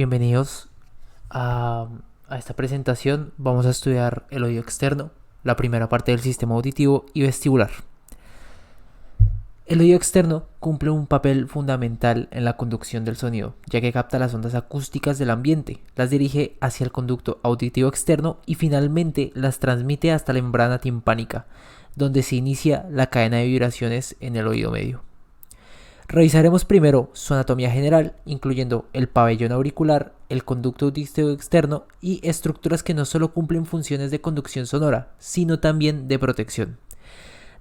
Bienvenidos a, a esta presentación. Vamos a estudiar el oído externo, la primera parte del sistema auditivo y vestibular. El oído externo cumple un papel fundamental en la conducción del sonido, ya que capta las ondas acústicas del ambiente, las dirige hacia el conducto auditivo externo y finalmente las transmite hasta la membrana timpánica, donde se inicia la cadena de vibraciones en el oído medio. Revisaremos primero su anatomía general, incluyendo el pabellón auricular, el conducto auditivo externo y estructuras que no solo cumplen funciones de conducción sonora, sino también de protección.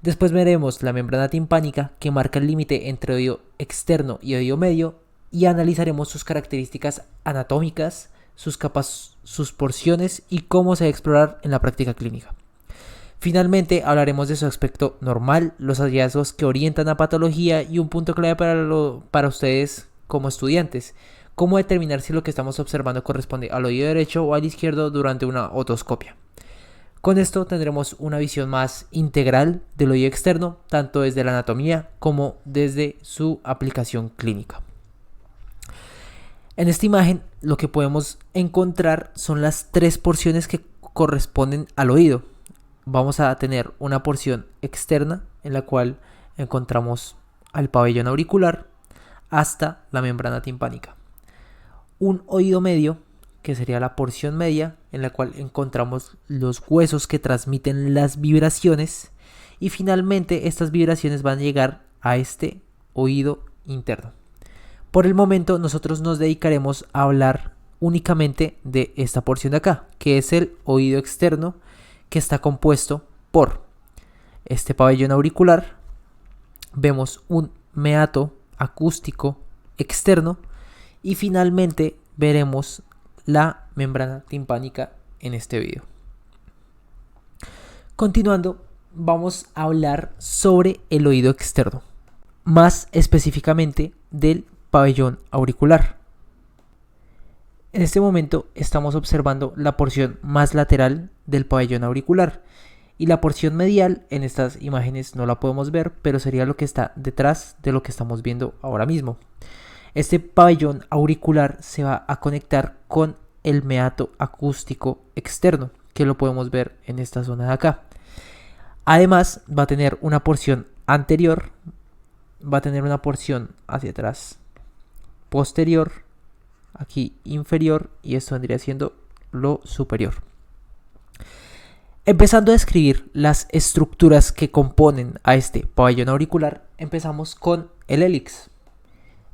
Después veremos la membrana timpánica, que marca el límite entre oído externo y oído medio, y analizaremos sus características anatómicas, sus capas, sus porciones y cómo se debe explorar en la práctica clínica. Finalmente hablaremos de su aspecto normal, los hallazgos que orientan a patología y un punto clave para ustedes como estudiantes: cómo determinar si lo que estamos observando corresponde al oído derecho o al izquierdo durante una otoscopia. Con esto tendremos una visión más integral del oído externo, tanto desde la anatomía como desde su aplicación clínica. En esta imagen lo que podemos encontrar son las tres porciones que corresponden al oído. Vamos a tener una porción externa en la cual encontramos al pabellón auricular hasta la membrana timpánica. Un oído medio, que sería la porción media, en la cual encontramos los huesos que transmiten las vibraciones, y finalmente estas vibraciones van a llegar a este oído interno. Por el momento nosotros nos dedicaremos a hablar únicamente de esta porción de acá, que es el oído externo, que está compuesto por este pabellón auricular. Vemos un meato acústico externo y finalmente veremos la membrana timpánica en este video. Continuando, vamos a hablar sobre el oído externo, más específicamente del pabellón auricular. En este momento estamos observando la porción más lateral del pabellón auricular, y la porción medial en estas imágenes no la podemos ver, pero sería lo que está detrás de lo que estamos viendo ahora mismo. Este pabellón auricular se va a conectar con el meato acústico externo, que lo podemos ver en esta zona de acá. Además va a tener una porción anterior, va a tener una porción hacia atrás posterior, aquí inferior, y esto vendría siendo lo superior. Empezando a describir las estructuras que componen a este pabellón auricular, empezamos con el hélix.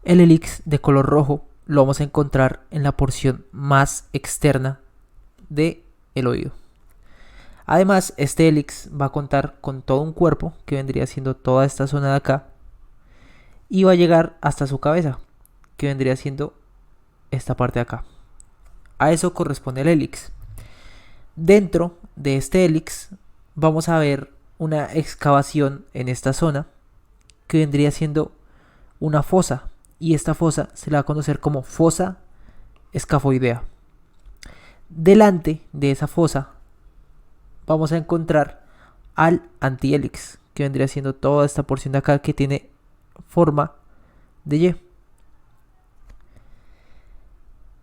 El hélix de color rojo lo vamos a encontrar en la porción más externa del oído. Además, este hélix va a contar con todo un cuerpo, que vendría siendo toda esta zona de acá, y va a llegar hasta su cabeza, que vendría siendo esta parte de acá. A eso corresponde el hélix. Dentro de este hélix vamos a ver una excavación en esta zona, que vendría siendo una fosa, y esta fosa se la va a conocer como fosa escafoidea. Delante de esa fosa vamos a encontrar al antihélix, que vendría siendo toda esta porción de acá que tiene forma de Y.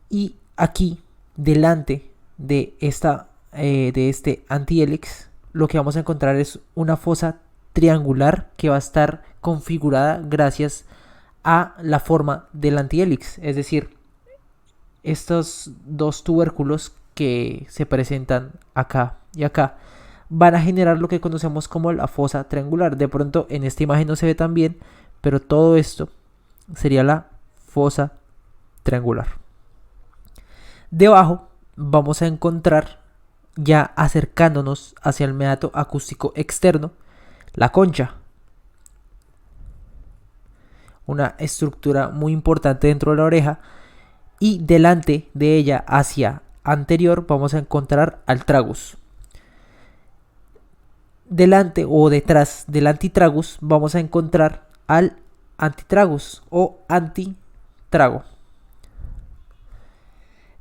Y aquí, delante de este antihélix, lo que vamos a encontrar es una fosa triangular que va a estar configurada gracias a la forma del antihélix. Es decir, estos dos tubérculos que se presentan acá y acá van a generar lo que conocemos como la fosa triangular. De pronto en esta imagen no se ve tan bien, pero todo esto sería la fosa triangular. Debajo vamos a encontrar, ya acercándonos hacia el meato acústico externo, la concha, una estructura muy importante dentro de la oreja, y delante de ella, hacia anterior, vamos a encontrar al tragus. Delante o detrás del antitragus vamos a encontrar al antitragus o antitrago.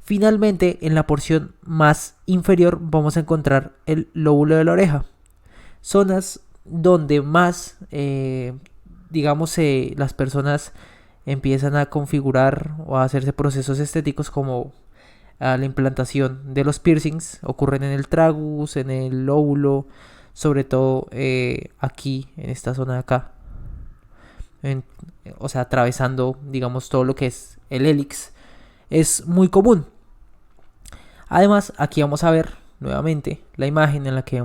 Finalmente, en la porción más inferior vamos a encontrar el lóbulo de la oreja, zonas donde más, las personas empiezan a configurar o a hacerse procesos estéticos como la implantación de los piercings. Ocurren en el tragus, en el lóbulo, sobre todo aquí, en esta zona de acá. O sea, atravesando, digamos, todo lo que es el hélix. Es muy común. Además, aquí vamos a ver nuevamente la imagen en la que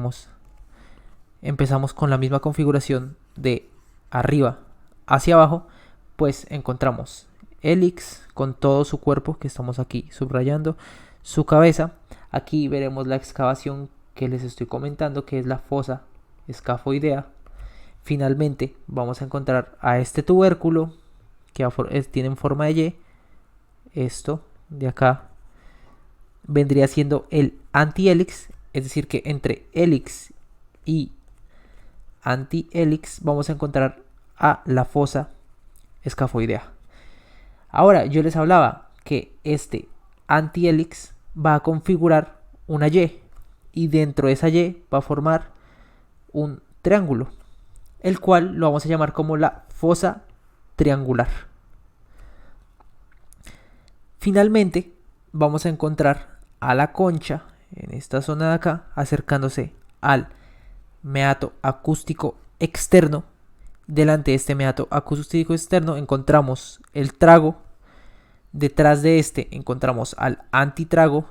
empezamos con la misma configuración de arriba hacia abajo. Pues encontramos hélix con todo su cuerpo, que estamos aquí subrayando, su cabeza. Aquí veremos la excavación que les estoy comentando, que es la fosa escafoidea. Finalmente vamos a encontrar a este tubérculo que tiene en forma de Y. Esto de acá vendría siendo el antihélix, es decir que entre hélix y antihélix vamos a encontrar a la fosa escafoidea. Ahora, yo les hablaba que este antihélix va a configurar una Y, y dentro de esa Y va a formar un triángulo, el cual lo vamos a llamar como la fosa triangular. Finalmente vamos a encontrar a la concha en esta zona de acá, acercándose al meato acústico externo. Delante de este meato acústico externo encontramos el trago. Detrás de este encontramos al antitrago.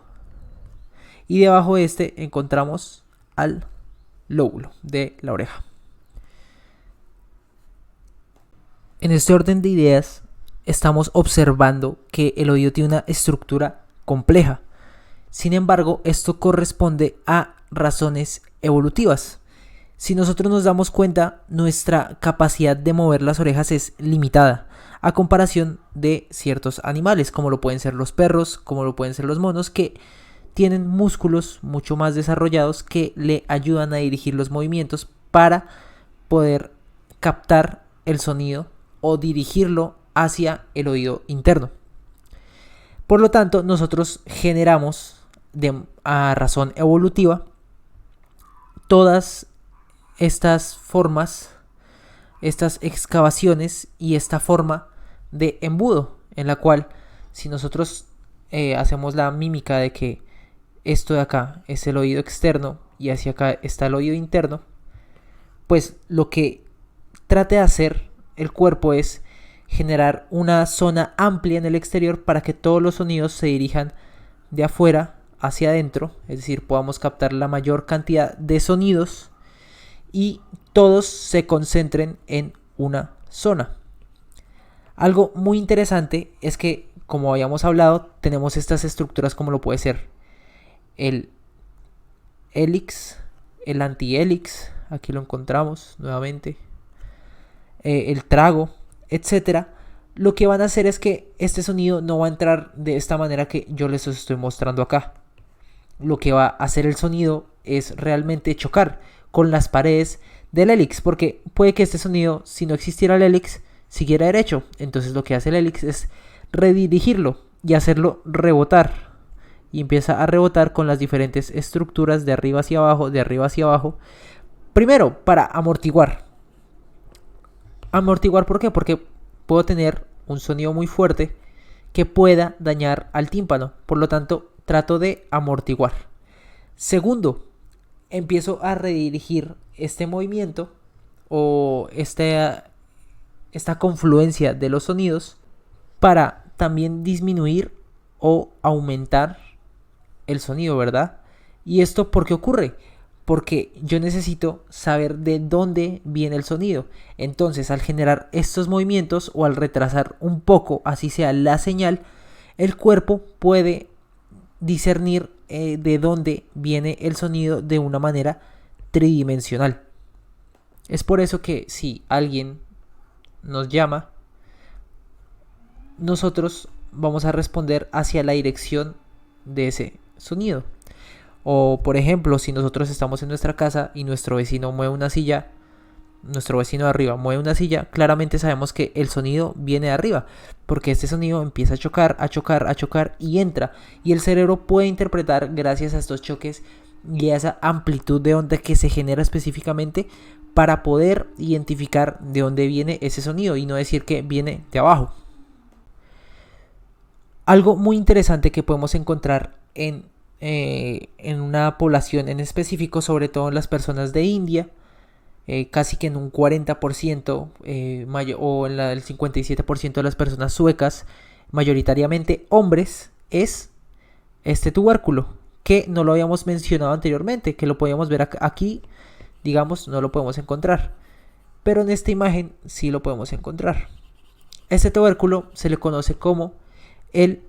Y debajo de este encontramos al lóbulo de la oreja. En este orden de ideas estamos observando que el oído tiene una estructura compleja. Sin embargo, esto corresponde a razones evolutivas. Si nosotros nos damos cuenta, nuestra capacidad de mover las orejas es limitada a comparación de ciertos animales, como lo pueden ser los perros, como lo pueden ser los monos, que tienen músculos mucho más desarrollados que le ayudan a dirigir los movimientos para poder captar el sonido o dirigirlo hacia el oído interno. Por lo tanto, nosotros generamos a razón evolutiva todas estas formas, estas excavaciones y esta forma de embudo, en la cual si nosotros hacemos la mímica de que esto de acá es el oído externo y hacia acá está el oído interno, pues lo que trate de hacer el cuerpo es generar una zona amplia en el exterior para que todos los sonidos se dirijan de afuera hacia adentro, es decir, podamos captar la mayor cantidad de sonidos y todos se concentren en una zona. Algo muy interesante es que, como habíamos hablado, tenemos estas estructuras como lo puede ser el hélix, el antihélix, aquí lo encontramos nuevamente, el trago, etcétera. Lo que van a hacer es que este sonido no va a entrar de esta manera que yo les estoy mostrando acá. Lo que va a hacer el sonido es realmente chocar con las paredes del hélix, porque puede que este sonido, si no existiera el hélix, siguiera derecho. Entonces lo que hace el hélix es redirigirlo y hacerlo rebotar, y empieza a rebotar con las diferentes estructuras de arriba hacia abajo, de arriba hacia abajo. Primero, para amortiguar. ¿Amortiguar por qué? Porque puedo tener un sonido muy fuerte que pueda dañar al tímpano. Por lo tanto, trato de amortiguar. Segundo, empiezo a redirigir este movimiento o esta confluencia de los sonidos para también disminuir o aumentar el sonido, ¿verdad? ¿Y esto por qué ocurre? Porque yo necesito saber de dónde viene el sonido. Entonces, al generar estos movimientos o al retrasar un poco, así sea la señal, el cuerpo puede discernir de dónde viene el sonido de una manera tridimensional. Es por eso que si alguien nos llama, nosotros vamos a responder hacia la dirección de ese sonido. O por ejemplo, si nosotros estamos en nuestra casa y nuestro vecino mueve una silla, nuestro vecino de arriba mueve una silla, claramente sabemos que el sonido viene de arriba, porque este sonido empieza a chocar, a chocar, a chocar y entra. Y el cerebro puede interpretar, gracias a estos choques y a esa amplitud de onda que se genera específicamente, para poder identificar de dónde viene ese sonido y no decir que viene de abajo. Algo muy interesante que podemos encontrar en una población en específico, sobre todo en las personas de India, casi que en un 40%, o en el 57% de las personas suecas, mayoritariamente hombres, es este tubérculo, que no lo habíamos mencionado anteriormente, que lo podíamos ver aquí, digamos, no lo podemos encontrar, pero en esta imagen sí lo podemos encontrar. Este tubérculo se le conoce como el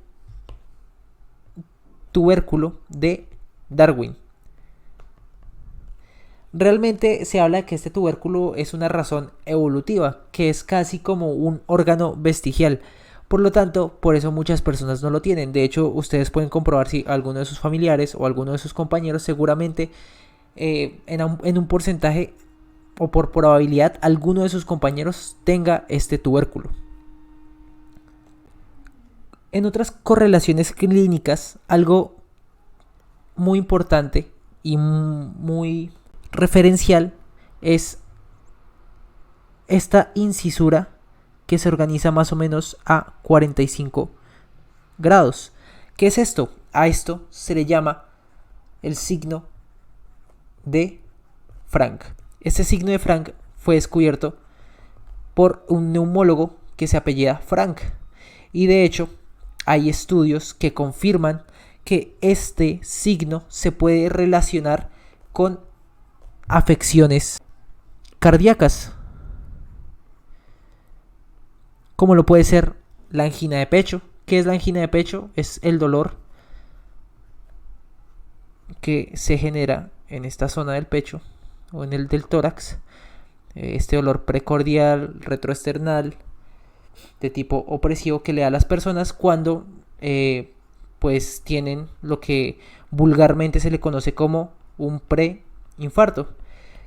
tubérculo de Darwin. Realmente se habla de que este tubérculo es una razón evolutiva, que es casi como un órgano vestigial. Por lo tanto, por eso muchas personas no lo tienen. De hecho, ustedes pueden comprobar si alguno de sus familiares o alguno de sus compañeros seguramente en un porcentaje o por probabilidad alguno de sus compañeros tenga este tubérculo. En otras correlaciones clínicas, algo muy importante y muy referencial es esta incisura que se organiza más o menos a 45 grados. ¿Qué es esto? A esto se le llama el signo de Frank. Este signo de Frank fue descubierto por un neumólogo que se apellida Frank. Y de hecho, hay estudios que confirman que este signo se puede relacionar con afecciones cardíacas, como lo puede ser la angina de pecho. ¿Qué es la angina de pecho? Es el dolor que se genera en esta zona del pecho o en el del tórax, este dolor precordial, retroesternal, de tipo opresivo que le da a las personas cuando pues tienen lo que vulgarmente se le conoce como un preinfarto,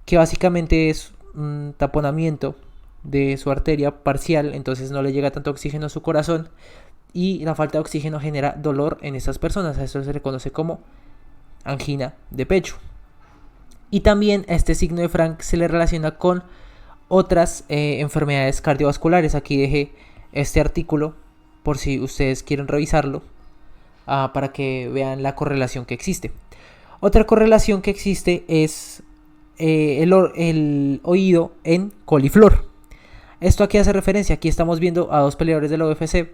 que básicamente es un taponamiento de su arteria parcial, entonces no le llega tanto oxígeno a su corazón y la falta de oxígeno genera dolor en estas personas. A eso se le conoce como angina de pecho. Y también a este signo de Frank se le relaciona con otras enfermedades cardiovasculares. Aquí dejé este artículo por si ustedes quieren revisarlo, para que vean la correlación que existe. Otra correlación que existe es el oído en coliflor. ¿Esto a qué hace referencia? Aquí estamos viendo a dos peleadores de la UFC.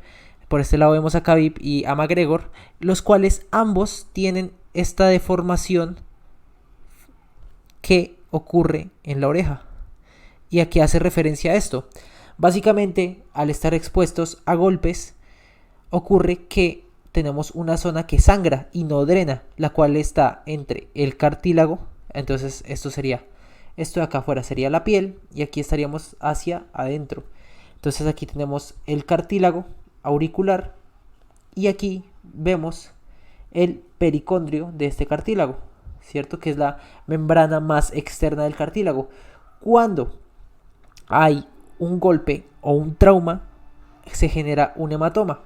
Por este lado vemos a Khabib y a McGregor, los cuales ambos tienen esta deformación que ocurre en la oreja. ¿Y a qué hace referencia a esto? Básicamente, al estar expuestos a golpes, ocurre que tenemos una zona que sangra y no drena, la cual está entre el cartílago. Entonces esto de acá afuera sería la piel y aquí estaríamos hacia adentro. Entonces aquí tenemos el cartílago auricular y aquí vemos el pericondrio de este cartílago, ¿cierto? Que es la membrana más externa del cartílago. Cuando hay un golpe o un trauma, se genera un hematoma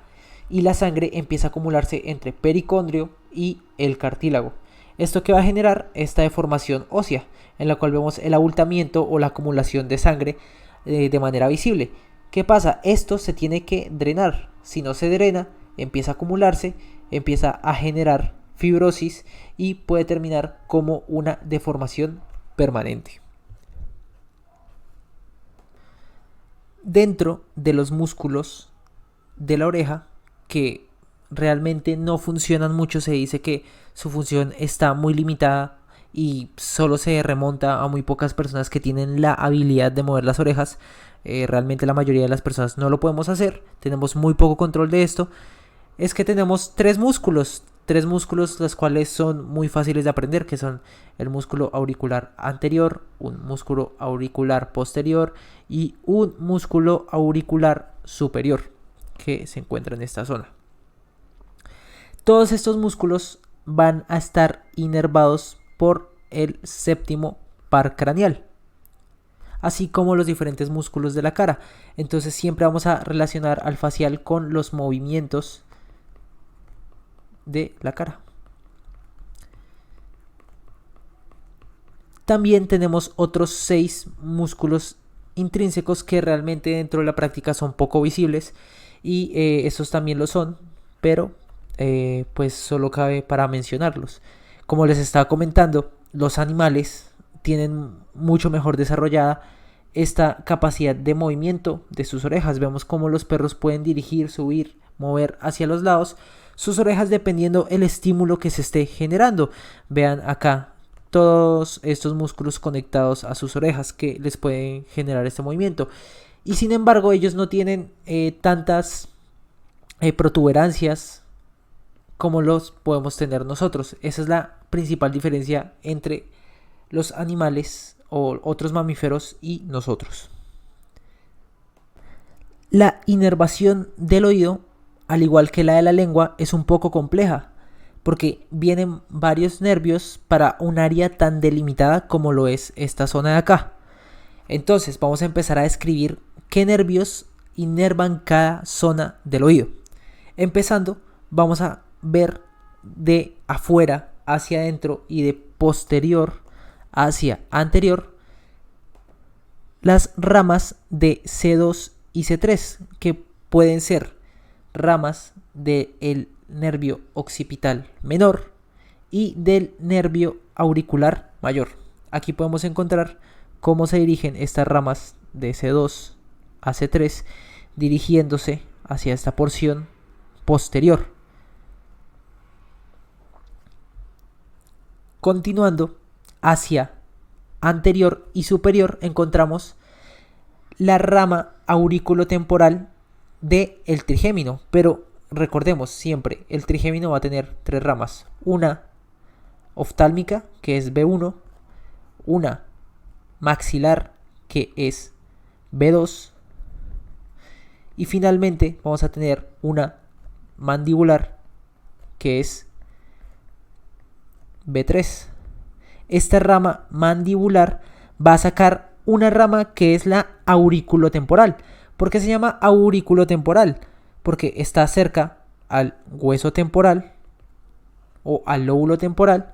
y la sangre empieza a acumularse entre pericondrio y el cartílago. Esto que va a generar esta deformación ósea, en la cual vemos el abultamiento o la acumulación de sangre de manera visible. ¿Qué pasa? Esto se tiene que drenar. Si no se drena, empieza a acumularse, empieza a generar fibrosis y puede terminar como una deformación permanente. Dentro de los músculos de la oreja, que realmente no funcionan mucho, se dice que su función está muy limitada y solo se remonta a muy pocas personas que tienen la habilidad de mover las orejas. Realmente la mayoría de las personas no lo podemos hacer, tenemos muy poco control de esto. Es que tenemos tres músculos los cuales son muy fáciles de aprender, que son el músculo auricular anterior, un músculo auricular posterior y un músculo auricular superior que se encuentra en esta zona. Todos estos músculos van a estar inervados por el séptimo par craneal, así como los diferentes músculos de la cara. Entonces siempre vamos a relacionar al facial con los movimientos de la cara. También tenemos otros 6 músculos intrínsecos que realmente dentro de la práctica son poco visibles y estos también lo son, pero pues solo cabe para mencionarlos. Como les estaba comentando, los animales tienen mucho mejor desarrollada esta capacidad de movimiento de sus orejas. Vemos cómo los perros pueden dirigir, subir, mover hacia los lados sus orejas dependiendo el estímulo que se esté generando. Vean acá todos estos músculos conectados a sus orejas que les pueden generar este movimiento. Y sin embargo ellos no tienen tantas protuberancias como los podemos tener nosotros. Esa es la principal diferencia entre los animales o otros mamíferos y nosotros. La inervación del oído, al igual que la de la lengua, es un poco compleja, porque vienen varios nervios para un área tan delimitada como lo es esta zona de acá. Entonces vamos a empezar a describir qué nervios inervan cada zona del oído. Empezando, vamos a ver de afuera hacia adentro y de posterior hacia anterior las ramas de C2 y C3, que pueden ser ramas del nervio occipital menor y del nervio auricular mayor. Aquí podemos encontrar cómo se dirigen estas ramas de C2 a C3 dirigiéndose hacia esta porción posterior. Continuando hacia anterior y superior encontramos la rama auriculotemporal del trigémino, pero recordemos siempre, el trigémino va a tener tres ramas: una oftálmica, que es B1, una maxilar, que es B2, y finalmente vamos a tener una mandibular, que es B3. Esta rama mandibular va a sacar una rama que es la auriculotemporal. ¿Por qué se llama auriculotemporal? Porque está cerca al hueso temporal o al lóbulo temporal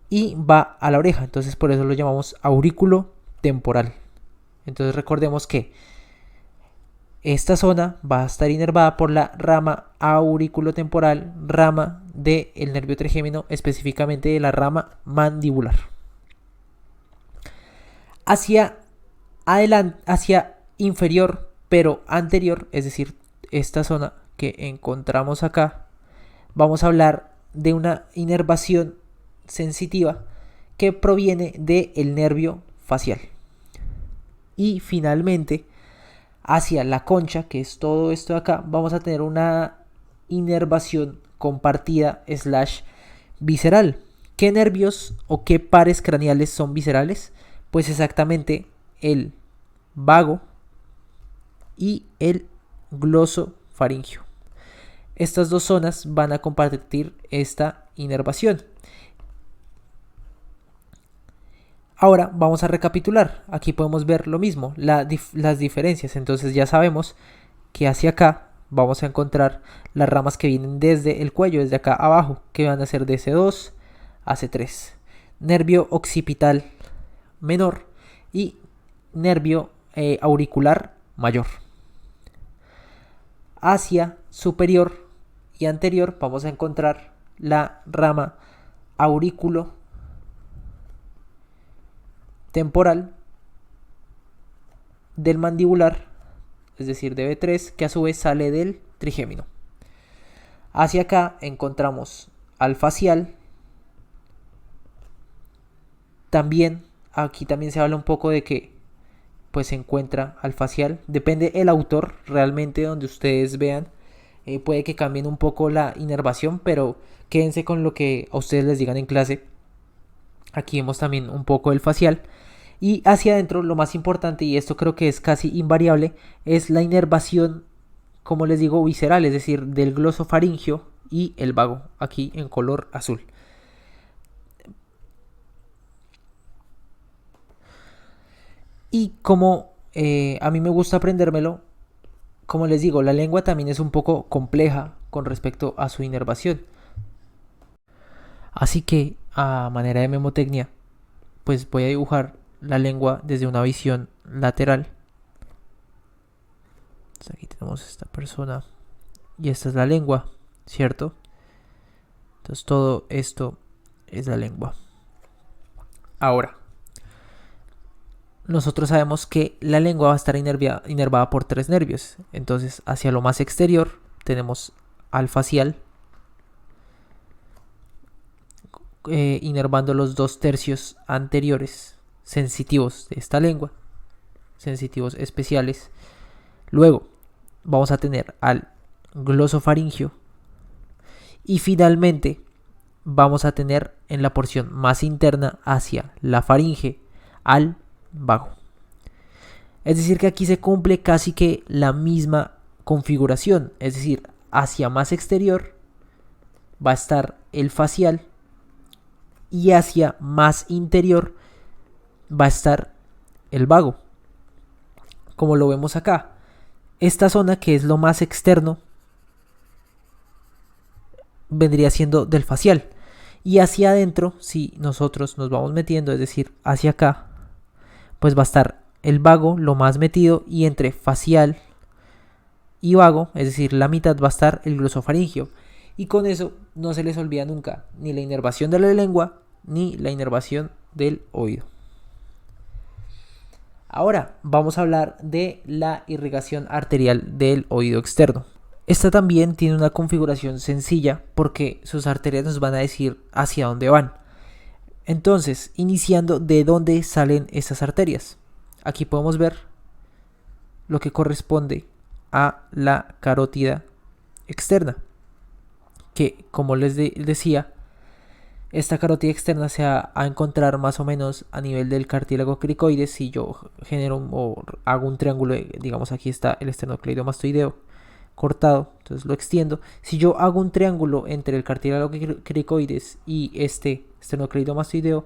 y va a la oreja. Entonces por eso lo llamamos aurículo temporal. Entonces recordemos que esta zona va a estar inervada por la rama auriculotemporal, rama del nervio trigémino, específicamente de la rama mandibular. Hacia adelante, hacia inferior pero anterior, es decir, esta zona que encontramos acá, vamos a hablar de una inervación sensitiva que proviene del nervio facial. Y finalmente, hacia la concha, que es todo esto de acá, vamos a tener una inervación compartida / visceral. ¿Qué nervios o qué pares craneales son viscerales? Pues exactamente el vago y el glosofaringio. Estas dos zonas van a compartir esta inervación. Ahora vamos a recapitular. Aquí podemos ver lo mismo, las diferencias. Entonces ya sabemos que hacia acá vamos a encontrar las ramas que vienen desde el cuello, desde acá abajo, que van a ser de C2 a C3. Nervio occipital menor y nervio auricular mayor. Hacia superior y anterior vamos a encontrar la rama aurículo temporal del mandibular, es decir, de B3, que a su vez sale del trigémino. Hacia acá encontramos al facial. Aquí también se habla un poco de que pues se encuentra al facial. Depende el autor, realmente donde ustedes vean. Puede que cambien un poco la inervación, pero quédense con lo que a ustedes les digan en clase. Aquí vemos también un poco el facial. Y hacia adentro, lo más importante, y esto creo que es casi invariable, es la inervación, como les digo, visceral, es decir, del glosofaringio y el vago, aquí en color azul. Y como a mí me gusta aprendérmelo, como les digo, la lengua también es un poco compleja con respecto a su inervación. Así que, a manera de memotecnia, pues voy a dibujar la lengua desde una visión lateral. Entonces aquí tenemos esta persona y esta es la lengua. ¿cierto? Entonces todo esto es la lengua. Ahora, nosotros sabemos que la lengua va a estar inervada por 3 nervios. Entonces, hacia lo más exterior tenemos al facial, inervando los 2 tercios anteriores sensitivos de esta lengua, sensitivos especiales. Luego vamos a tener al glosofaringio y finalmente vamos a tener en la porción más interna hacia la faringe al vago. Es decir que aquí se cumple casi que la misma configuración, es decir, hacia más exterior va a estar el facial y hacia más interior va a estar el vago. Como lo vemos acá, esta zona que es lo más externo vendría siendo del facial, y hacia adentro, si nosotros nos vamos metiendo, es decir, hacia acá, pues va a estar el vago lo más metido, y entre facial y vago, es decir, la mitad va a estar el glosofaringio. Y con eso no se les olvida nunca ni la inervación de la lengua ni la inervación del oído. Ahora vamos a hablar de la irrigación arterial del oído externo. Esta también tiene una configuración sencilla porque sus arterias nos van a decir hacia dónde van. Entonces, iniciando de dónde salen estas arterias. Aquí podemos ver lo que corresponde a la carótida externa, que como les decía, esta carótida externa se va a encontrar más o menos a nivel del cartílago cricoides. Si yo genero o hago un triángulo, digamos aquí está el esternocleidomastoideo cortado, entonces lo extiendo. Si yo hago un triángulo entre el cartílago cricoides y este esternocleidomastoideo,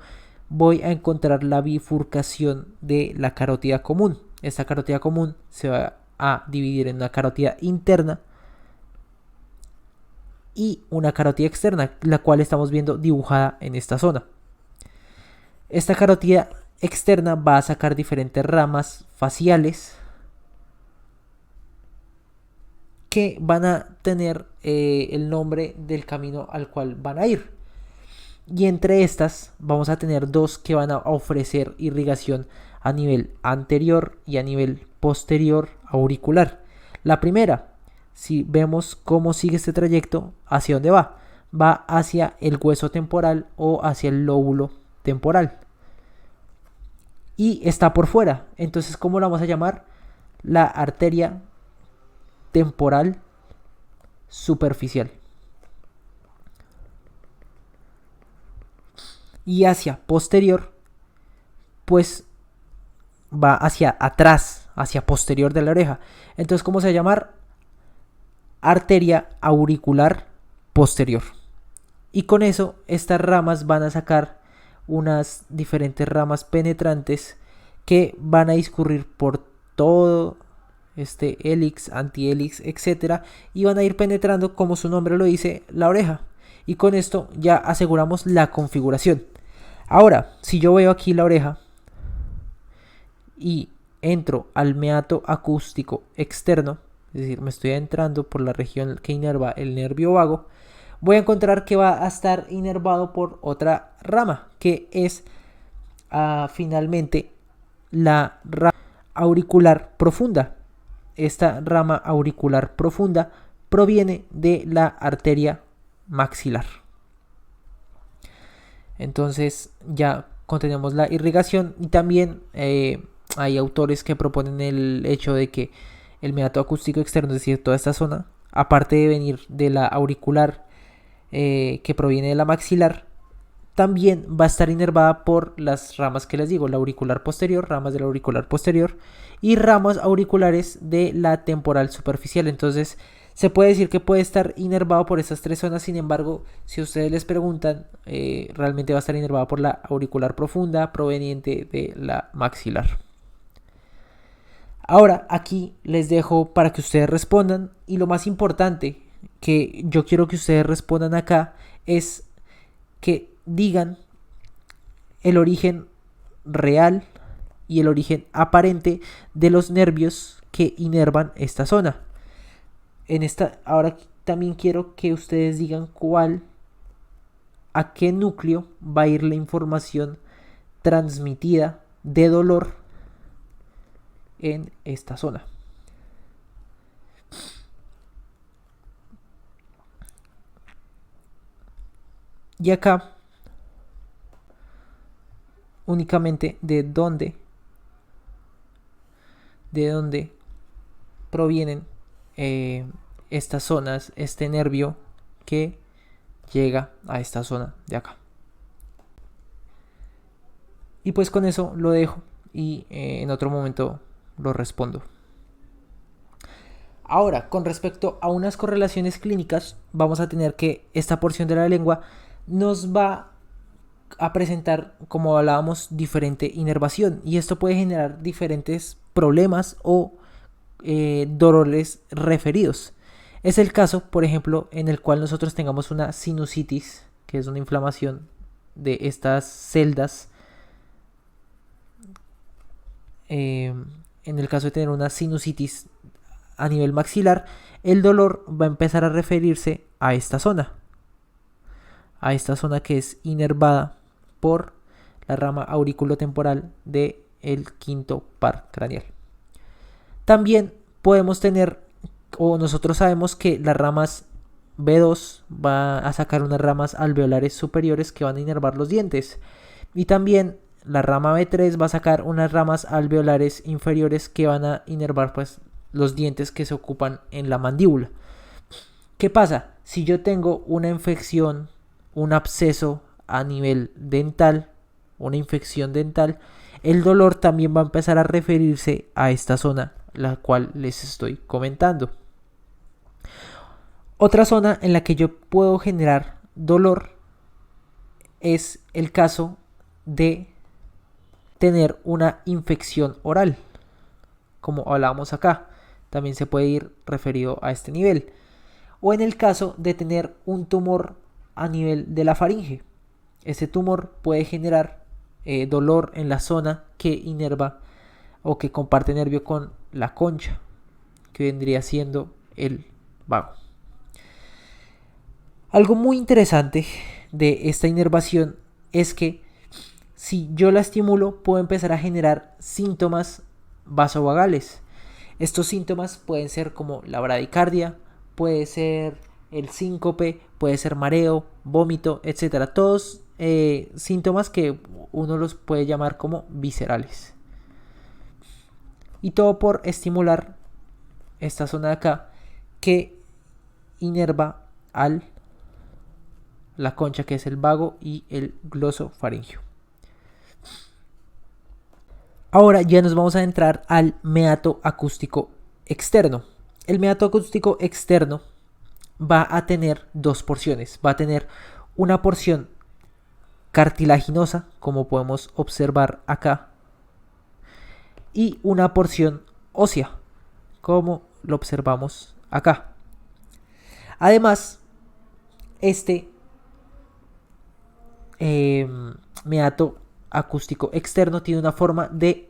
voy a encontrar la bifurcación de la carótida común. Esta carótida común se va a dividir en una carótida interna y una carótida externa, la cual estamos viendo dibujada en esta zona. Esta carótida externa va a sacar diferentes ramas faciales que van a tener el nombre del camino al cual van a ir. Y entre estas vamos a tener 2 que van a ofrecer irrigación a nivel anterior y a nivel posterior auricular. La primera, si vemos cómo sigue este trayecto, ¿hacia dónde va? Va hacia el hueso temporal o hacia el lóbulo temporal. Y está por fuera. Entonces, ¿cómo la vamos a llamar? La arteria temporal superficial. Y hacia posterior, pues va hacia atrás, hacia posterior de la oreja. Entonces, ¿cómo se va a llamar? Arteria auricular posterior. Y con eso estas ramas van a sacar unas diferentes ramas penetrantes que van a discurrir por todo este hélix, antihélix, etcétera, y van a ir penetrando, como su nombre lo dice, la oreja. Y con esto ya aseguramos la configuración. Ahora, si yo veo aquí la oreja y entro al meato acústico externo, es decir, me estoy entrando por la región que inerva el nervio vago, voy a encontrar que va a estar inervado por otra rama, que es finalmente la rama auricular profunda. Esta rama auricular profunda proviene de la arteria maxilar. Entonces ya contenemos la irrigación, y también hay autores que proponen el hecho de que el meato acústico externo, es decir, toda esta zona, aparte de venir de la auricular que proviene de la maxilar, también va a estar inervada por las ramas que les digo, la auricular posterior, ramas de la auricular posterior y ramas auriculares de la temporal superficial. Entonces se puede decir que puede estar inervado por estas 3 zonas. Sin embargo, si ustedes les preguntan, realmente va a estar inervado por la auricular profunda proveniente de la maxilar. Ahora aquí les dejo para que ustedes respondan, y lo más importante que yo quiero que ustedes respondan acá es que digan el origen real y el origen aparente de los nervios que inervan esta zona. Ahora también quiero que ustedes digan a qué núcleo va a ir la información transmitida de dolor en esta zona. Y acá únicamente de dónde provienen estas zonas, este nervio que llega a esta zona de acá. Y pues con eso lo dejo y en otro momento lo respondo. Ahora, con respecto a unas correlaciones clínicas, vamos a tener que esta porción de la lengua nos va a presentar, como hablábamos, diferente inervación, y esto puede generar diferentes problemas o dolores referidos. Es el caso, por ejemplo, en el cual nosotros tengamos una sinusitis, que es una inflamación de estas celdas. En el caso de tener una sinusitis a nivel maxilar, el dolor va a empezar a referirse a esta zona que es inervada por la rama auriculotemporal del quinto par craneal. También podemos tener, o nosotros sabemos que las ramas B2 va a sacar unas ramas alveolares superiores que van a inervar los dientes, y también la rama B3 va a sacar unas ramas alveolares inferiores que van a inervar pues los dientes que se ocupan en la mandíbula. ¿Qué pasa? Si yo tengo una infección, un absceso a nivel dental, una infección dental, el dolor también va a empezar a referirse a esta zona, la cual les estoy comentando. Otra zona en la que yo puedo generar dolor es el caso de tener una infección oral, como hablábamos acá, también se puede ir referido a este nivel, o en el caso de tener un tumor a nivel de la faringe. Ese tumor puede generar dolor en la zona que inerva o que comparte nervio con la concha, que vendría siendo el vago. Algo muy interesante de esta inervación es que si yo la estimulo, puedo empezar a generar síntomas vasovagales. Estos síntomas pueden ser como la bradicardia, puede ser el síncope, puede ser mareo, vómito, etc. Todos síntomas que uno los puede llamar como viscerales. Y todo por estimular esta zona de acá que inerva la concha, que es el vago y el glosofaringio. Ahora ya nos vamos a entrar al meato acústico externo. El meato acústico externo va a tener dos porciones. Va a tener una porción cartilaginosa, como podemos observar acá, y una porción ósea, como lo observamos acá. Además, este meato acústico externo tiene una forma de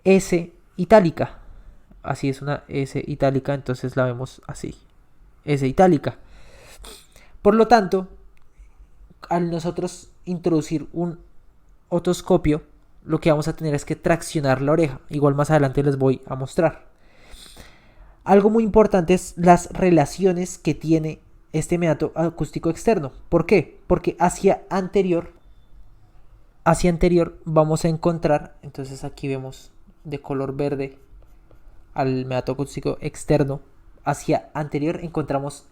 S itálica. Así es, una S itálica, entonces la vemos así, S itálica. Por lo tanto, al nosotros introducir un otoscopio, lo que vamos a tener es que traccionar la oreja. Igual más adelante les voy a mostrar. Algo muy importante es las relaciones que tiene este meato acústico externo. ¿Por qué? Porque hacia anterior vamos a encontrar, entonces aquí vemos de color verde al meato acústico externo. Hacia anterior encontramos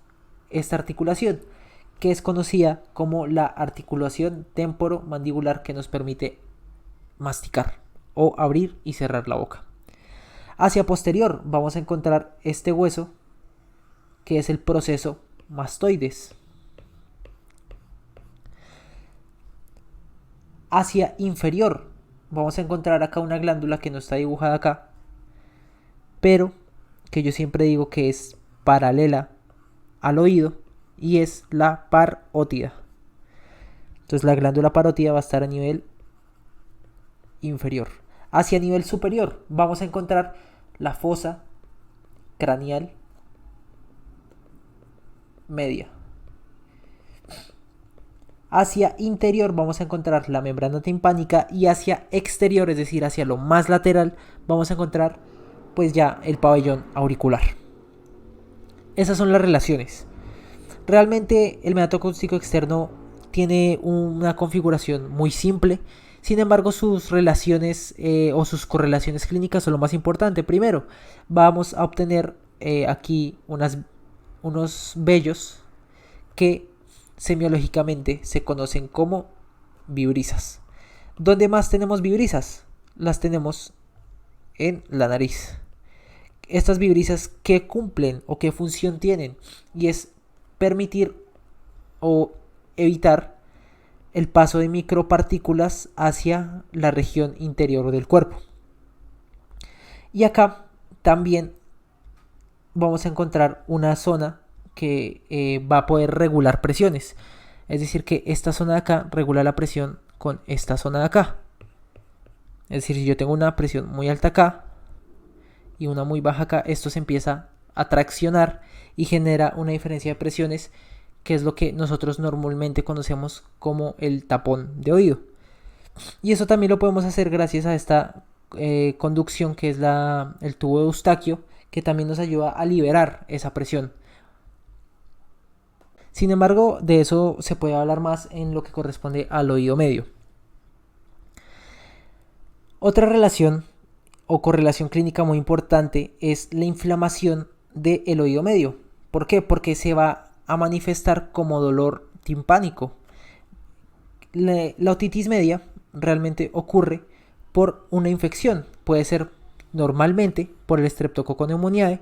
esta articulación, que es conocida como la articulación temporomandibular, que nos permite masticar o abrir y cerrar la boca. Hacia posterior vamos a encontrar este hueso, que es el proceso mastoides. Hacia inferior vamos a encontrar acá una glándula que no está dibujada acá, pero que yo siempre digo que es paralela al oído, y es la parótida. Entonces la glándula parótida va a estar a nivel inferior. Hacia nivel superior vamos a encontrar la fosa craneal media. Hacia interior vamos a encontrar la membrana timpánica y hacia exterior, es decir, hacia lo más lateral, vamos a encontrar pues ya el pabellón auricular. Esas son las relaciones. Realmente el meato acústico externo tiene una configuración muy simple. Sin embargo, sus relaciones o sus correlaciones clínicas son lo más importante. Primero, vamos a obtener aquí unos vellos que semiológicamente se conocen como vibrisas. ¿Dónde más tenemos vibrisas? Las tenemos en la nariz. Estas vibrisas, ¿qué cumplen o qué función tienen? Y es permitir o evitar el paso de micropartículas hacia la región interior del cuerpo. Y acá también vamos a encontrar una zona que va a poder regular presiones. Es decir, que esta zona de acá regula la presión con esta zona de acá. Es decir, si yo tengo una presión muy alta acá y una muy baja acá, esto se empieza a traccionar y genera una diferencia de presiones, que es lo que nosotros normalmente conocemos como el tapón de oído. Y eso también lo podemos hacer gracias a esta conducción que es el tubo de Eustaquio, que también nos ayuda a liberar esa presión. Sin embargo, de eso se puede hablar más en lo que corresponde al oído medio. Otra relación o correlación clínica muy importante es la inflamación del oído medio. ¿Por qué? Porque se va a manifestar como dolor timpánico. La otitis media realmente ocurre por una infección. Puede ser normalmente por el Streptococcus pneumoniae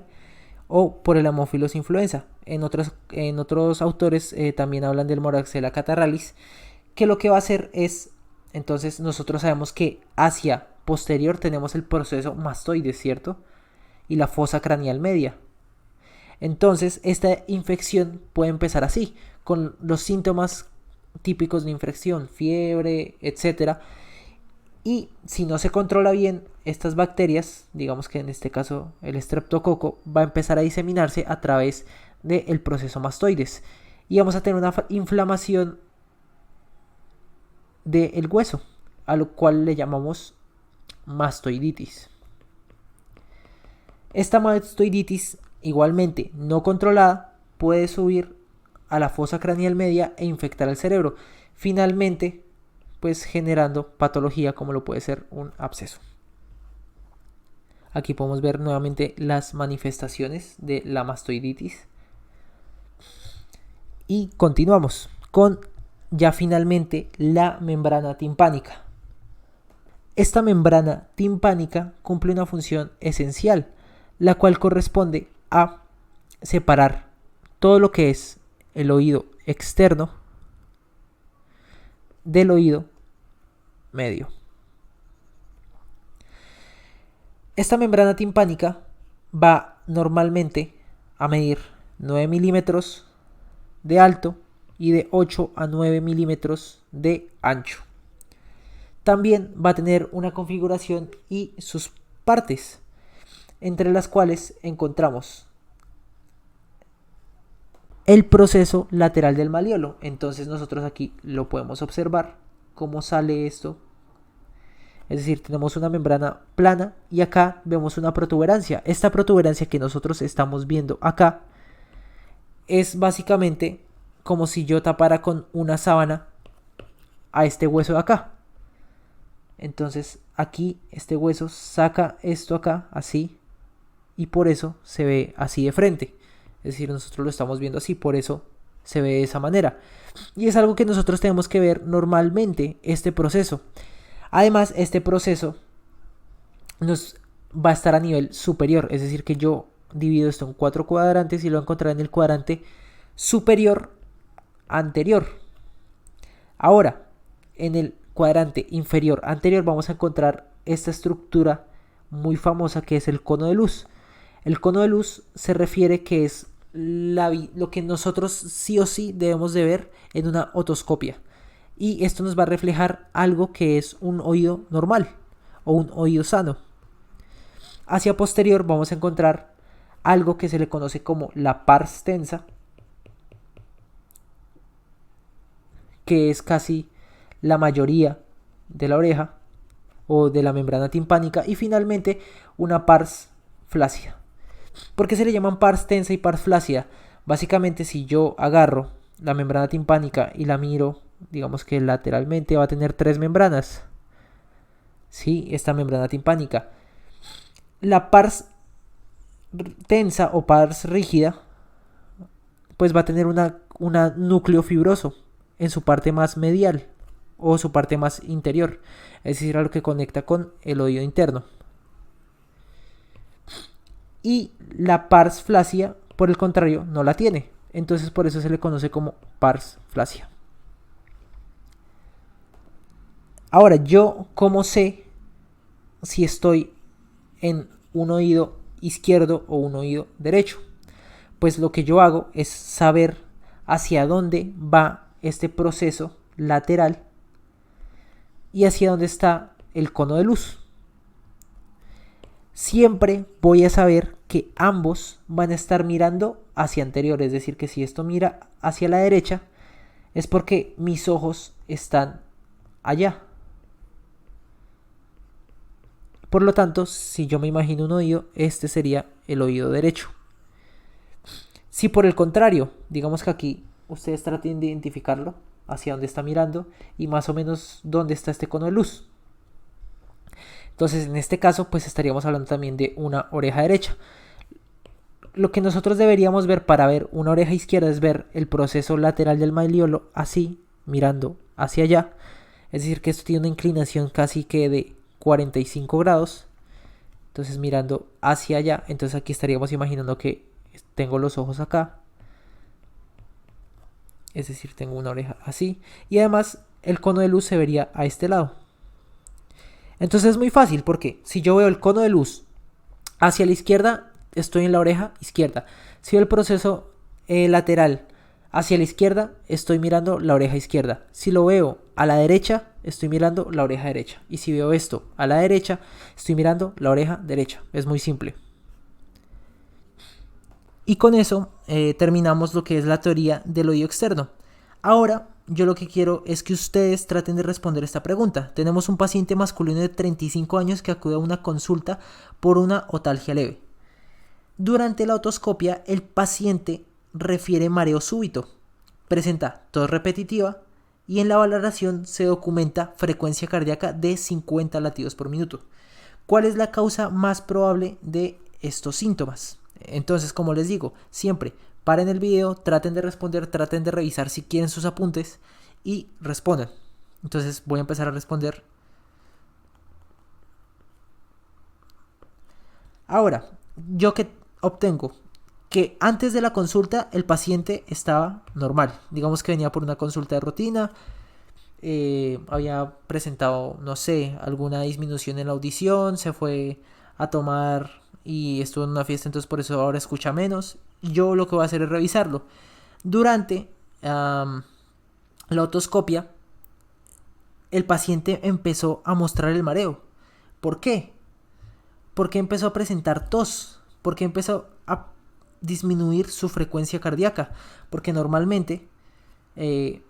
o por el Haemophilus influenza. En otros autores también hablan del Moraxella catarrhalis, que lo que va a hacer es, entonces nosotros sabemos que hacia posterior tenemos el proceso mastoides, ¿cierto? Y la fosa craneal media. Entonces esta infección puede empezar así, con los síntomas típicos de infección, fiebre, etc. Y si no se controla bien estas bacterias, digamos que en este caso el estreptococo, va a empezar a diseminarse a través del proceso mastoides. Y vamos a tener una inflamación del hueso, a lo cual le llamamos mastoiditis. Esta mastoiditis, igualmente no controlada, puede subir a la fosa craneal media e infectar el cerebro, finalmente pues generando patología como lo puede ser un absceso. Aquí podemos ver nuevamente las manifestaciones de la mastoiditis. Y continuamos con ya finalmente la membrana timpánica. Esta membrana timpánica cumple una función esencial, la cual corresponde a separar todo lo que es el oído externo del oído medio. Esta membrana timpánica va normalmente a medir 9 milímetros de alto y de 8 a 9 milímetros de ancho. También va a tener una configuración y sus partes, entre las cuales encontramos el proceso lateral del maliolo. Entonces nosotros aquí lo podemos observar cómo sale esto. Es decir, tenemos una membrana plana y acá vemos una protuberancia. Esta protuberancia que nosotros estamos viendo acá es básicamente como si yo tapara con una sábana a este hueso de acá. Entonces aquí este hueso saca esto acá así y por eso se ve así de frente. Es decir, nosotros lo estamos viendo así, por eso se ve de esa manera. Y es algo que nosotros tenemos que ver normalmente, este proceso. Además, este proceso nos va a estar a nivel superior. Es decir, que yo divido esto en 4 cuadrantes y lo voy a encontrar en el cuadrante superior anterior. Ahora, en el cuadrante inferior anterior vamos a encontrar esta estructura muy famosa que es el cono de luz. El cono de luz se refiere que es lo que nosotros sí o sí debemos de ver en una otoscopia. Y esto nos va a reflejar algo que es un oído normal o un oído sano. Hacia posterior vamos a encontrar algo que se le conoce como la pars tensa, que es casi la mayoría de la oreja o de la membrana timpánica, y finalmente una pars flácida. ¿Por qué se le llaman pars tensa y pars flácida? Básicamente, si yo agarro la membrana timpánica y la miro, digamos que lateralmente, va a tener 3 membranas. ¿Sí? Esta membrana timpánica. La pars tensa o pars rígida, pues va a tener un núcleo fibroso en su parte más medial o su parte más interior, es decir, a lo que conecta con el oído interno. Y la pars flácida, por el contrario, no la tiene. Entonces por eso se le conoce como pars flácida. Ahora, ¿yo cómo sé si estoy en un oído izquierdo o un oído derecho? Pues lo que yo hago es saber hacia dónde va este proceso lateral y hacia dónde está el cono de luz. Siempre voy a saber que ambos van a estar mirando hacia anterior, es decir, que si esto mira hacia la derecha es porque mis ojos están allá. Por lo tanto, si yo me imagino un oído, este sería el oído derecho. Si por el contrario, digamos que aquí ustedes traten de identificarlo, hacia dónde está mirando y más o menos dónde está este cono de luz. Entonces, en este caso, pues estaríamos hablando también de una oreja derecha. Lo que nosotros deberíamos ver para ver una oreja izquierda es ver el proceso lateral del malleolo así, mirando hacia allá. Es decir, que esto tiene una inclinación casi que de 45 grados. Entonces, mirando hacia allá, entonces aquí estaríamos imaginando que tengo los ojos acá. Es decir, tengo una oreja así. Y además, el cono de luz se vería a este lado. Entonces es muy fácil porque si yo veo el cono de luz hacia la izquierda, estoy en la oreja izquierda. Si veo el proceso lateral hacia la izquierda, estoy mirando la oreja izquierda. Si lo veo a la derecha, estoy mirando la oreja derecha. Y si veo esto a la derecha, estoy mirando la oreja derecha. Es muy simple. Y con eso terminamos lo que es la teoría del oído externo. Ahora, yo lo que quiero es que ustedes traten de responder esta pregunta. Tenemos un paciente masculino de 35 años que acude a una consulta por una otalgia leve. Durante la otoscopia, el paciente refiere mareo súbito, presenta tos repetitiva y en la valoración se documenta frecuencia cardíaca de 50 latidos por minuto. ¿Cuál es la causa más probable de estos síntomas? Entonces, como les digo, siempre paren el video, traten de responder, traten de revisar si quieren sus apuntes y respondan. Entonces voy a empezar a responder. Ahora, ¿yo qué obtengo? Que antes de la consulta el paciente estaba normal. Digamos que venía por una consulta de rutina, había presentado, no sé, alguna disminución en la audición, se fue a tomar y estuvo en una fiesta, entonces por eso ahora escucha menos. Yo lo que voy a hacer es revisarlo. Durante la otoscopia, el paciente empezó a mostrar el mareo. ¿Por qué? Porque empezó a presentar tos. Porque empezó a disminuir su frecuencia cardíaca. Porque normalmente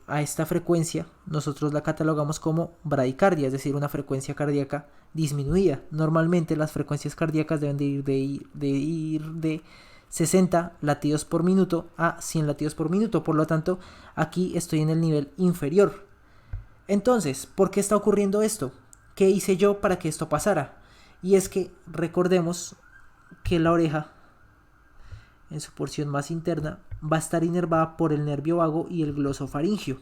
a esta frecuencia nosotros la catalogamos como bradicardia, es decir, una frecuencia cardíaca disminuida. Normalmente las frecuencias cardíacas deben de ir de 60 latidos por minuto a 100 latidos por minuto. Por lo tanto, aquí estoy en el nivel inferior. Entonces, ¿por qué está ocurriendo esto? ¿Qué hice yo para que esto pasara? Y es que recordemos que la oreja, en su porción más interna, va a estar inervada por el nervio vago y el glosofaringio.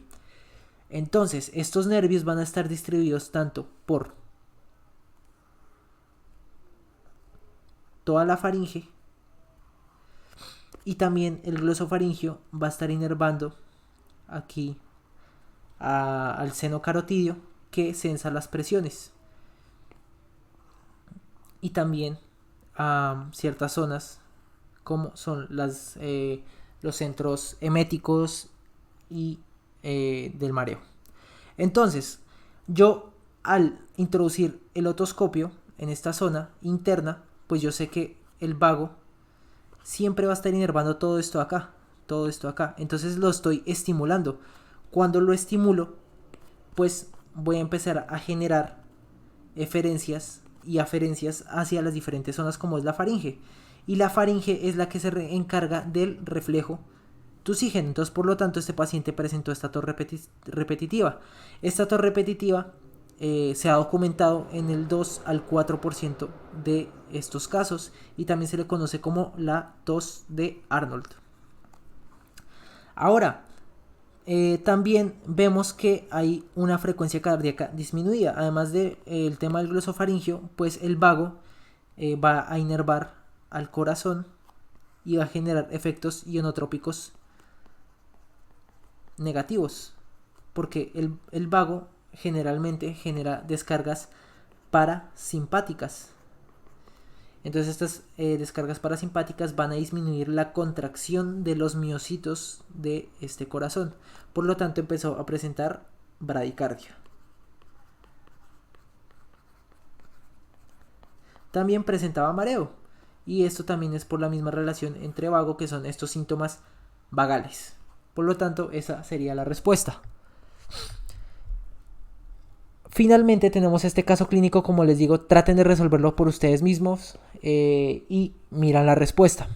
Entonces, estos nervios van a estar distribuidos tanto por toda la faringe y también el glosofaringio va a estar inervando aquí al seno carotidio que censa las presiones y también a ciertas zonas como son los centros eméticos y del mareo. Entonces, yo al introducir el otoscopio en esta zona interna, pues yo sé que el vago siempre va a estar inervando todo esto acá. Entonces lo estoy estimulando. cuando lo estimulo, pues voy a empezar a generar eferencias y aferencias hacia las diferentes zonas, como es la faringe. Y la faringe es la que se encarga del reflejo tusígeno. Entonces, por lo tanto, este paciente presentó esta tos repetitiva. Esta tos repetitiva se ha documentado en el 2 al 4% de estos casos, y también se le conoce como la tos de Arnold. Ahora, también vemos que hay una frecuencia cardíaca disminuida. Además del tema del glosofaringio, pues el vago va a inervar al corazón y va a generar efectos ionotrópicos negativos, porque el vago generalmente genera descargas parasimpáticas. Entonces estas descargas parasimpáticas van a disminuir la contracción de los miocitos de este corazón. Por lo tanto, empezó a presentar bradicardia. También presentaba mareo, y esto también es por la misma relación entre vago, que son estos síntomas vagales. Por lo tanto, esa sería la respuesta. Finalmente tenemos este caso clínico. Como les digo, traten de resolverlo por ustedes mismos y miran la respuesta.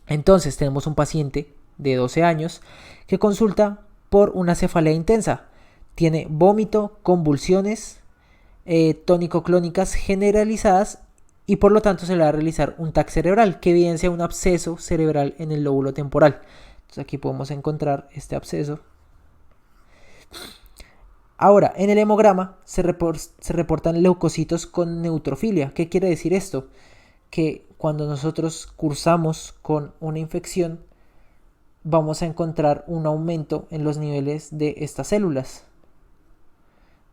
Entonces tenemos un paciente de 12 años que consulta por una cefalea intensa. Tiene vómito, convulsiones tónico-clónicas generalizadas, y por lo tanto se le va a realizar un TAC cerebral que evidencia un absceso cerebral en el lóbulo temporal. Entonces aquí podemos encontrar este absceso. Ahora, en el hemograma se reportan leucocitos con neutrofilia. ¿Qué quiere decir esto? Que cuando nosotros cursamos con una infección, vamos a encontrar un aumento en los niveles de estas células.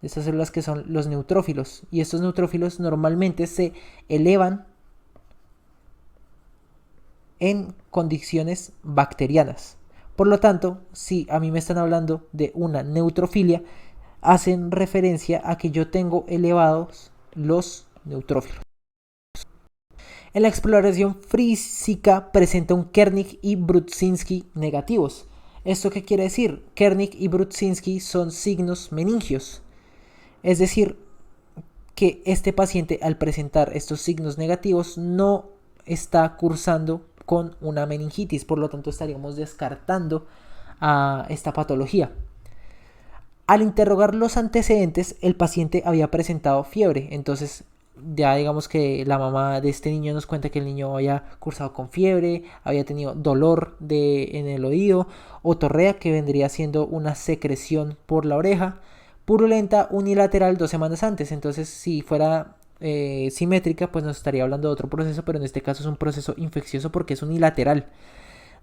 De estas células que son los neutrófilos. Y estos neutrófilos normalmente se elevan en condiciones bacterianas. Por lo tanto, si a mí me están hablando de una neutrofilia, hacen referencia a que yo tengo elevados los neutrófilos. En la exploración física presenta un Kernig y Brudzinski negativos. ¿Esto qué quiere decir? Kernig y Brudzinski son signos meningios. Es decir, que este paciente, al presentar estos signos negativos, no está cursando con una meningitis. Por lo tanto, estaríamos descartando a esta patología. Al interrogar los antecedentes, el paciente había presentado fiebre. Entonces, ya digamos que la mamá de este niño nos cuenta que el niño había cursado con fiebre, había tenido dolor en el oído, otorrea, que vendría siendo una secreción por la oreja, purulenta unilateral 2 semanas antes. Entonces, si fuera simétrica, pues nos estaría hablando de otro proceso, pero en este caso es un proceso infeccioso porque es unilateral.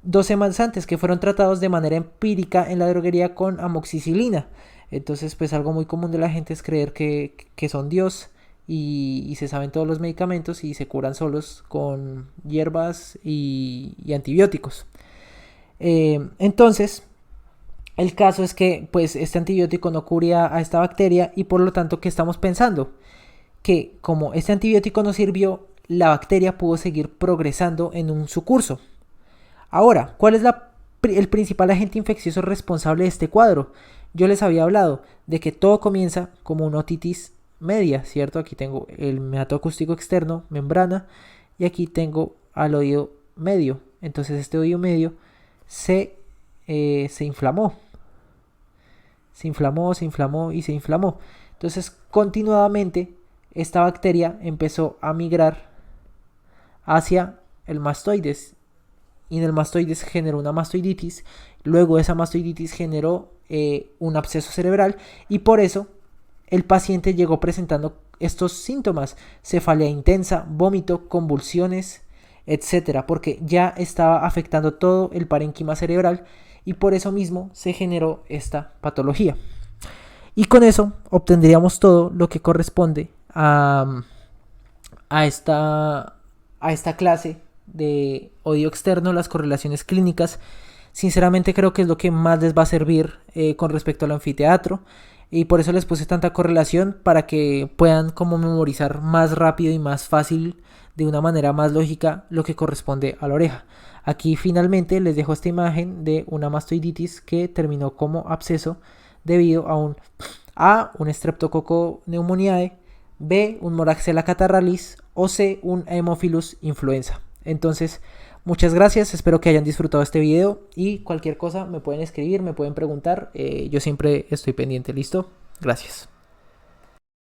2 semanas antes, que fueron tratados de manera empírica en la droguería con amoxicilina. Entonces, pues algo muy común de la gente es creer que son Dios y se saben todos los medicamentos y se curan solos con hierbas y antibióticos. Entonces, el caso es que pues este antibiótico no cura a esta bacteria, y por lo tanto, ¿qué estamos pensando? Que como este antibiótico no sirvió, la bacteria pudo seguir progresando en su curso. Ahora, ¿cuál es el principal agente infeccioso responsable de este cuadro? Yo les había hablado de que todo comienza como una otitis media, ¿cierto? Aquí tengo el meato acústico externo, membrana, y aquí tengo al oído medio. Entonces este oído medio se inflamó. Se inflamó y se inflamó. Entonces, continuadamente, esta bacteria empezó a migrar hacia el mastoides. Y en el mastoides generó una mastoiditis. Luego esa mastoiditis generó un absceso cerebral, y por eso el paciente llegó presentando estos síntomas: cefalea intensa, vómito, convulsiones, etcétera, porque ya estaba afectando todo el parénquima cerebral, y por eso mismo se generó esta patología. Y con eso obtendríamos todo lo que corresponde a esta clase de oído externo, las correlaciones clínicas. Sinceramente creo que es lo que más les va a servir con respecto al anfiteatro. y por eso les puse tanta correlación para que puedan como memorizar más rápido y más fácil, de una manera más lógica, lo que corresponde a la oreja. Aquí finalmente les dejo esta imagen de una mastoiditis que terminó como absceso debido a un A, un Streptococcus pneumoniae, B, un Moraxella catarrhalis o C, un Haemophilus influenza. Entonces, muchas gracias, espero que hayan disfrutado este video y cualquier cosa me pueden escribir, me pueden preguntar, yo siempre estoy pendiente, ¿listo? Gracias.